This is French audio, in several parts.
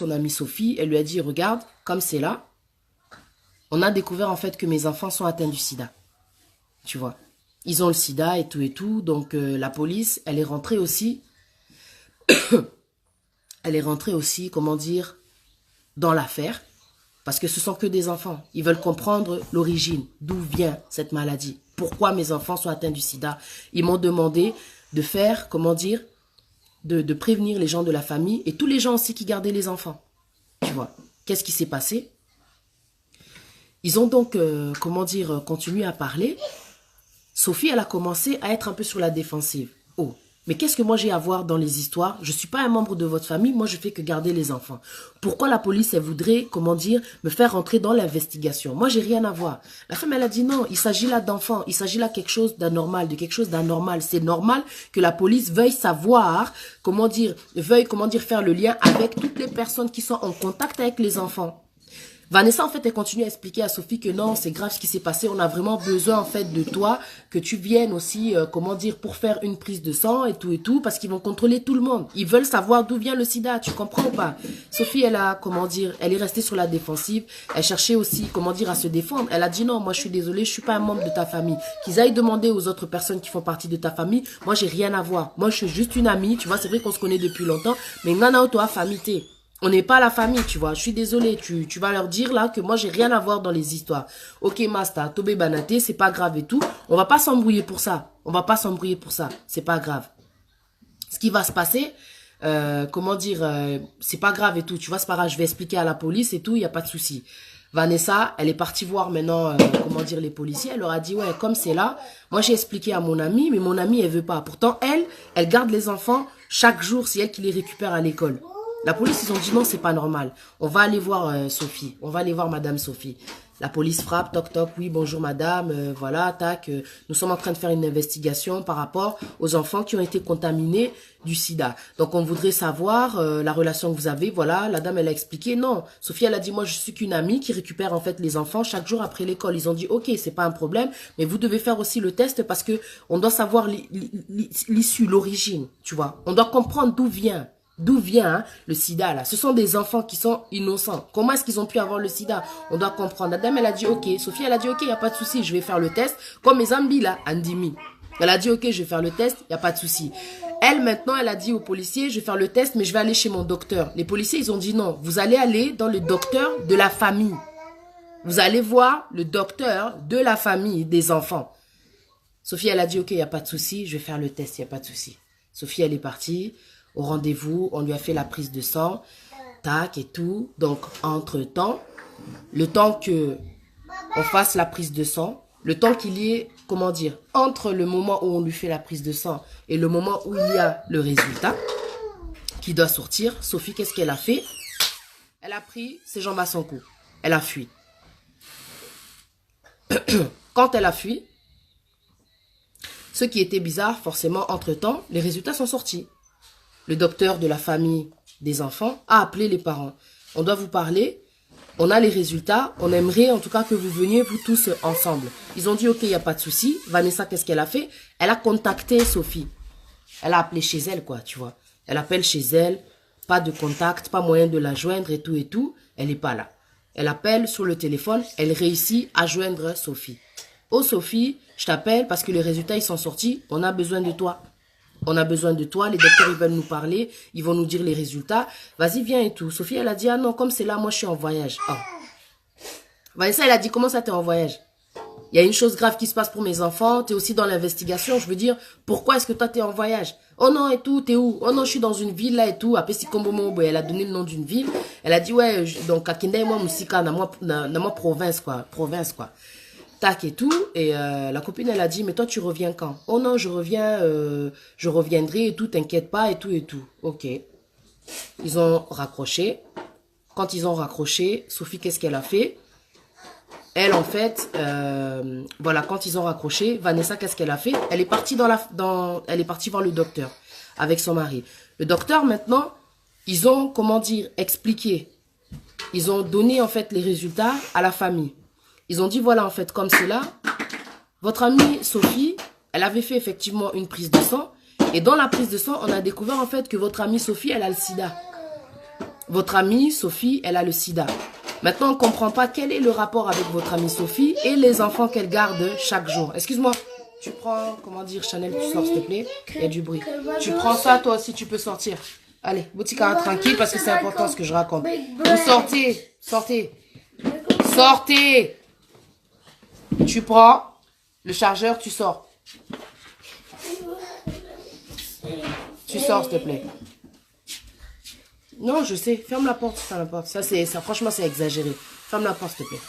son amie Sophie. Elle lui a dit, regarde, comme c'est là, on a découvert en fait que mes enfants sont atteints du sida. Tu vois. Ils ont le sida et tout et tout. Donc la police, elle est rentrée aussi. Elle est rentrée aussi, comment dire, dans l'affaire. Parce que ce sont que des enfants. Ils veulent comprendre l'origine, d'où vient cette maladie. Pourquoi mes enfants sont atteints du sida. Ils m'ont demandé de faire, comment dire, de prévenir les gens de la famille et tous les gens aussi qui gardaient les enfants. Tu vois. Qu'est-ce qui s'est passé? Ils ont donc, comment dire, continué à parler. Sophie, elle a commencé à être un peu sur la défensive. Oh, mais qu'est-ce que moi j'ai à voir dans les histoires? Je ne suis pas un membre de votre famille, moi je fais que garder les enfants. Pourquoi la police, elle voudrait, comment dire, me faire rentrer dans l'investigation? Moi, j'ai rien à voir. La femme, elle a dit non, il s'agit là d'enfants, il s'agit là de quelque chose d'anormal, de quelque chose d'anormal. C'est normal que la police veuille savoir, comment dire, faire le lien avec toutes les personnes qui sont en contact avec les enfants. Vanessa, en fait, elle continue à expliquer à Sophie que non, c'est grave ce qui s'est passé. On a vraiment besoin, en fait, de toi, que tu viennes aussi, comment dire, pour faire une prise de sang et tout, parce qu'ils vont contrôler tout le monde. Ils veulent savoir d'où vient le sida, tu comprends ou pas? Sophie, elle a, comment dire, elle est restée sur la défensive. Elle cherchait aussi, comment dire, à se défendre. Elle a dit non, moi, je suis désolée, je suis pas un membre de ta famille. Qu'ils aillent demander aux autres personnes qui font partie de ta famille. Moi, j'ai rien à voir. Moi, je suis juste une amie, tu vois, c'est vrai qu'on se connaît depuis longtemps, mais nana, toi, famille, on n'est pas la famille, tu vois. Je suis désolée, tu vas leur dire là que moi, j'ai rien à voir dans les histoires. Ok, Masta, Tobé Banaté, c'est pas grave et tout. On va pas s'embrouiller pour ça. On va pas s'embrouiller pour ça. C'est pas grave. Ce qui va se passer, comment dire, c'est pas grave et tout. Tu vois, c'est pas grave, je vais expliquer à la police et tout, il n'y a pas de souci. Vanessa, elle est partie voir maintenant, comment dire, les policiers. Elle leur a dit, ouais, comme c'est là, moi j'ai expliqué à mon amie, mais mon amie, elle veut pas. Pourtant, elle garde les enfants chaque jour, c'est elle qui les récupère à l'école. La police, ils ont dit non, c'est pas normal. On va aller voir Sophie. On va aller voir Madame Sophie. La police frappe, toc toc, oui, bonjour madame, voilà, tac. Nous sommes en train de faire une investigation par rapport aux enfants qui ont été contaminés du sida. Donc on voudrait savoir la relation que vous avez, voilà. La dame, elle a expliqué, non. Sophie, elle a dit, moi je suis qu'une amie qui récupère en fait les enfants chaque jour après l'école. Ils ont dit, ok, c'est pas un problème, mais vous devez faire aussi le test parce que on doit savoir l'issue, l'origine, tu vois. On doit comprendre d'où vient. D'où vient le sida là? Ce sont des enfants qui sont innocents. Comment est-ce qu'ils ont pu avoir le sida? On doit comprendre. La dame, elle a dit ok. Sophie, elle a dit ok, il n'y a pas de souci, je vais faire le test. Comme mes amis là, Andimi. Elle a dit ok, je vais faire le test, il n'y a pas de souci. Elle, maintenant, elle a dit aux policiers, je vais faire le test, mais je vais aller chez mon docteur. Les policiers, ils ont dit non, vous allez aller dans le docteur de la famille. Vous allez voir le docteur de la famille des enfants. Sophie, elle a dit ok, il n'y a pas de souci, je vais faire le test, il n'y a pas de souci. Sophie, elle est partie. Au rendez-vous, on lui a fait la prise de sang, tac et tout. Donc, entre-temps, le temps que on fasse la prise de sang, le temps qu'il y ait, comment dire, entre le moment où on lui fait la prise de sang et le moment où il y a le résultat qui doit sortir, Sophie, qu'est-ce qu'elle a fait? Elle a pris ses jambes à son cou. Elle a fui. Quand elle a fui, ce qui était bizarre, forcément, entre-temps, les résultats sont sortis. Le docteur de la famille des enfants a appelé les parents. On doit vous parler, on a les résultats, on aimerait en tout cas que vous veniez vous tous ensemble. Ils ont dit ok, il n'y a pas de souci. Vanessa, qu'est-ce qu'elle a fait? Elle a contacté Sophie. Elle a appelé chez elle, quoi, tu vois. Elle appelle chez elle, pas de contact, pas moyen de la joindre et tout. Elle n'est pas là. Elle appelle sur le téléphone, elle réussit à joindre Sophie. Oh Sophie, je t'appelle parce que les résultats ils sont sortis, on a besoin de toi. On a besoin de toi, les docteurs ils veulent nous parler, ils vont nous dire les résultats. Vas-y, viens et tout. Sophie, elle a dit, ah non, comme c'est là, moi je suis en voyage. Oh. Vanessa, elle a dit, comment ça t'es en voyage? Il y a une chose grave qui se passe pour mes enfants, t'es aussi dans l'investigation, je veux dire, pourquoi est-ce que toi t'es en voyage? Oh non, et tout, t'es où? Oh non, je suis dans une ville là et tout. Après, elle a donné le nom d'une ville. Elle a dit, ouais, donc, à Kinde, moi, Moussika, dans ma province, quoi. Tac et tout, et la copine elle a dit mais toi tu reviens quand? Oh non je reviendrai et tout, t'inquiète pas et tout, ok. Ils ont raccroché. Quand ils ont raccroché, Sophie qu'est-ce qu'elle a fait? Elle en fait, voilà, quand ils ont raccroché, Vanessa qu'est-ce qu'elle a fait? Elle est partie elle est partie voir le docteur avec son mari. Le docteur maintenant, ils ont comment dire expliqué, ils ont donné en fait les résultats à la famille. Ils ont dit, voilà, en fait, comme c'est là, votre amie Sophie, elle avait fait effectivement une prise de sang. Et dans la prise de sang, on a découvert, en fait, que votre amie Sophie, elle a le sida. votre amie Sophie, elle a le sida. Maintenant, on ne comprend pas quel est le rapport avec votre amie Sophie et les enfants qu'elle garde chaque jour. Excuse-moi, tu prends, comment dire, Chanel, tu sors s'il te plaît. Il y a du bruit. Tu prends ça, toi aussi, tu peux sortir. Allez, Boutika, tranquille, parce que c'est important ce que je raconte. Vous sortez, sortez. Sortez. Tu prends le chargeur, tu sors. Tu sors, s'il te plaît. Non, je sais. Ferme la porte, ferme la porte. Ça, franchement, c'est exagéré. Ferme la porte, s'il te plaît.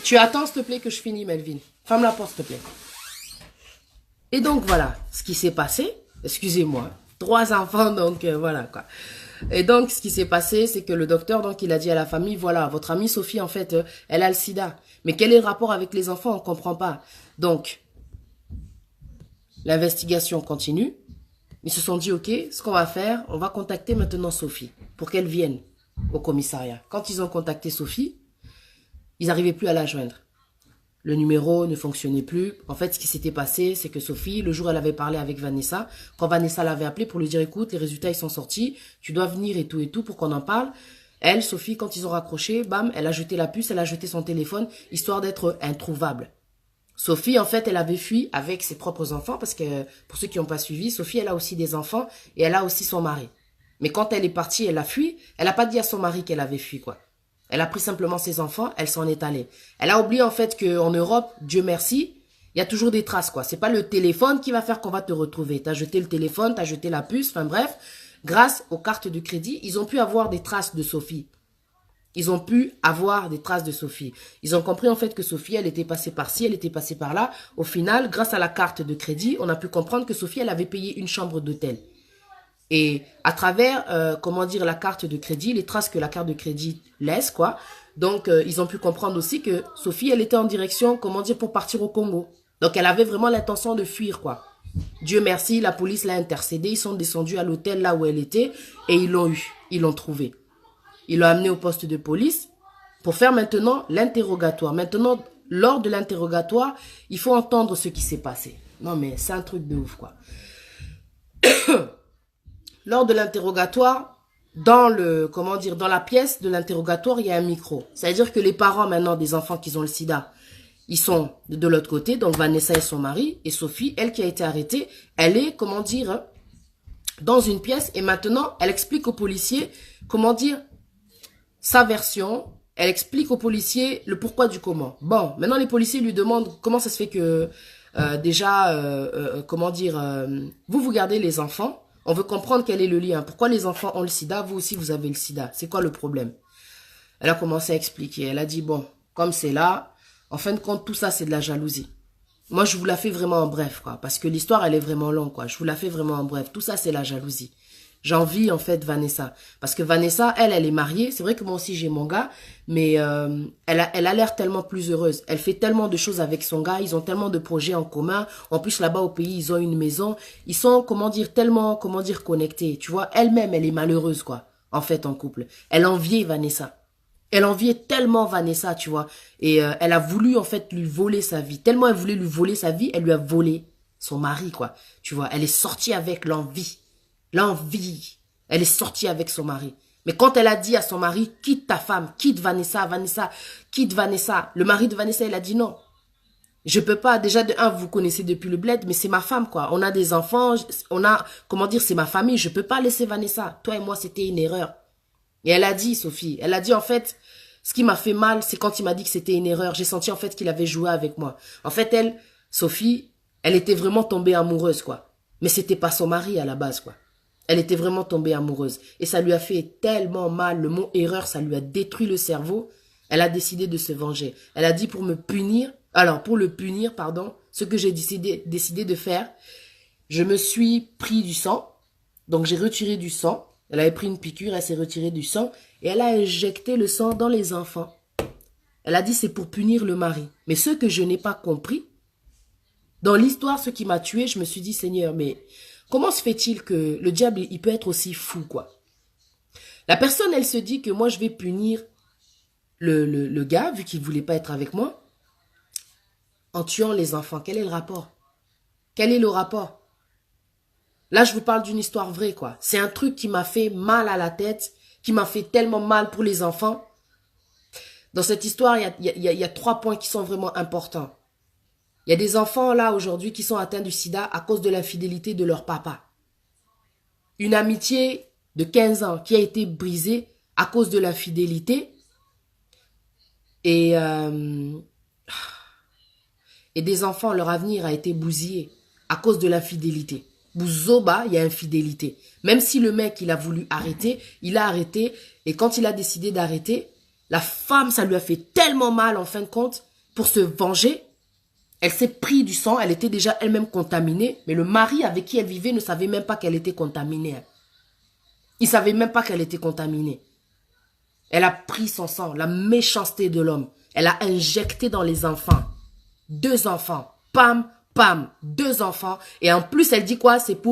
Tu attends, s'il te plaît, que je finis, Melvin. Ferme la porte, s'il te plaît. Et donc, voilà ce qui s'est passé. Excusez-moi. 3 enfants, donc voilà, quoi. Et donc, ce qui s'est passé, c'est que le docteur, donc, il a dit à la famille, voilà, votre amie Sophie, en fait, elle a le sida. Mais quel est le rapport avec les enfants? On ne comprend pas. Donc, l'investigation continue. Ils se sont dit, ok, ce qu'on va faire, on va contacter maintenant Sophie pour qu'elle vienne au commissariat. Quand ils ont contacté Sophie, ils n'arrivaient plus à la joindre. Le numéro ne fonctionnait plus. En fait, ce qui s'était passé, c'est que Sophie, le jour où elle avait parlé avec Vanessa, quand Vanessa l'avait appelée pour lui dire, écoute, les résultats, ils sont sortis, tu dois venir et tout pour qu'on en parle. Elle, Sophie, quand ils ont raccroché, bam, elle a jeté la puce, elle a jeté son téléphone, histoire d'être introuvable. Sophie, en fait, elle avait fui avec ses propres enfants, parce que, pour ceux qui n'ont pas suivi, Sophie, elle a aussi des enfants, et elle a aussi son mari. Mais quand elle est partie, elle a fui, elle n'a pas dit à son mari qu'elle avait fui, quoi. Elle a pris simplement ses enfants, elle s'en est allée. Elle a oublié en fait qu'en Europe, Dieu merci, il y a toujours des traces, quoi. C'est pas le téléphone qui va faire qu'on va te retrouver. T'as jeté le téléphone, t'as jeté la puce, enfin bref. Grâce aux cartes de crédit, ils ont pu avoir des traces de Sophie. Ils ont pu avoir des traces de Sophie. Ils ont compris en fait que Sophie, elle était passée par-ci, elle était passée par-là. Au final, grâce à la carte de crédit, on a pu comprendre que Sophie, elle avait payé une chambre d'hôtel. Et à travers, comment dire, la carte de crédit, les traces que la carte de crédit laisse, quoi. Donc, ils ont pu comprendre aussi que Sophie, elle était en direction, comment dire, pour partir au Congo. Donc, elle avait vraiment l'intention de fuir, quoi. Dieu merci, la police l'a intercédé. Ils sont descendus à l'hôtel là où elle était et ils l'ont eu. Ils l'ont trouvée. Ils l'ont amenée au poste de police pour faire maintenant l'interrogatoire. Maintenant, lors de l'interrogatoire, il faut entendre ce qui s'est passé. Non, mais c'est un truc de ouf, quoi. Lors de l'interrogatoire, dans la pièce de l'interrogatoire, il y a un micro. C'est-à-dire que les parents maintenant des enfants qui ont le sida, ils sont de l'autre côté, donc Vanessa et son mari, et Sophie, elle qui a été arrêtée, elle est, comment dire, dans une pièce, et maintenant, elle explique aux policiers, comment dire, sa version, elle explique aux policiers le pourquoi du comment. Bon, maintenant les policiers lui demandent comment ça se fait que, vous gardez les enfants. On veut comprendre quel est le lien. Pourquoi les enfants ont le sida, vous aussi vous avez le sida. C'est quoi le problème? Elle a commencé à expliquer. Elle a dit, bon, comme c'est là, en fin de compte, tout ça, c'est de la jalousie. Moi, je vous la fais vraiment en bref, quoi. Parce que l'histoire, elle est vraiment longue, quoi. Je vous la fais vraiment en bref. Tout ça, c'est la jalousie. J'envie, en fait, Vanessa. Parce que Vanessa, elle est mariée. C'est vrai que moi aussi, j'ai mon gars. Mais elle a l'air tellement plus heureuse. Elle fait tellement de choses avec son gars. Ils ont tellement de projets en commun. En plus, là-bas, au pays, ils ont une maison. Ils sont, tellement, connectés. Tu vois, elle-même, elle est malheureuse, quoi. En fait, en couple. Elle enviait Vanessa. Elle enviait tellement Vanessa, tu vois. Et elle a voulu, en fait, lui voler sa vie. Tellement elle voulait lui voler sa vie, elle lui a volé son mari, quoi. Tu vois, elle est sortie avec l'envie. L'envie. Elle est sortie avec son mari. Mais quand elle a dit à son mari, quitte ta femme, quitte Vanessa, quitte Vanessa. Le mari de Vanessa, il a dit non. Je peux pas. Déjà, de un, vous connaissez depuis le bled, mais c'est ma femme, quoi. On a des enfants, on a, c'est ma famille. Je peux pas laisser Vanessa. Toi et moi, c'était une erreur. Et elle a dit, Sophie, elle a dit, en fait, ce qui m'a fait mal, c'est quand il m'a dit que c'était une erreur. J'ai senti, en fait, qu'il avait joué avec moi. En fait, elle, Sophie, elle était vraiment tombée amoureuse, quoi. Mais c'était pas son mari à la base, quoi. Elle était vraiment tombée amoureuse. Et ça lui a fait tellement mal. Le mot erreur, ça lui a détruit le cerveau. Elle a décidé de se venger. Elle a dit pour le punir, ce que j'ai décidé de faire, je me suis pris du sang. Donc j'ai retiré du sang. Elle avait pris une piqûre, elle s'est retirée du sang. Et elle a injecté le sang dans les enfants. Elle a dit c'est pour punir le mari. Mais ce que je n'ai pas compris, dans l'histoire, ce qui m'a tué, je me suis dit, Seigneur, mais comment se fait-il que le diable, il peut être aussi fou, quoi? La personne, elle se dit que moi, je vais punir le gars, vu qu'il ne voulait pas être avec moi, en tuant les enfants. Quel est le rapport? Quel est le rapport? Là, je vous parle d'une histoire vraie, quoi. C'est un truc qui m'a fait mal à la tête, qui m'a fait tellement mal pour les enfants. Dans cette histoire, il y a 3 points qui sont vraiment importants. Il y a des enfants, là, aujourd'hui, qui sont atteints du sida à cause de l'infidélité de leur papa. Une amitié de 15 ans qui a été brisée à cause de l'infidélité. Et des enfants, leur avenir a été bousillé à cause de l'infidélité. Bouzoba, il y a infidélité. Même si le mec, il a voulu arrêter, il a arrêté. Et quand il a décidé d'arrêter, la femme, ça lui a fait tellement mal, en fin de compte, pour se venger. Elle s'est pris du sang, elle était déjà elle-même contaminée. Mais le mari avec qui elle vivait ne savait même pas qu'elle était contaminée. Il ne savait même pas qu'elle était contaminée. Elle a pris son sang, la méchanceté de l'homme. Elle a injecté dans les enfants. 2 enfants. Pam, pam, 2 enfants. Et en plus, elle dit quoi? C'est pour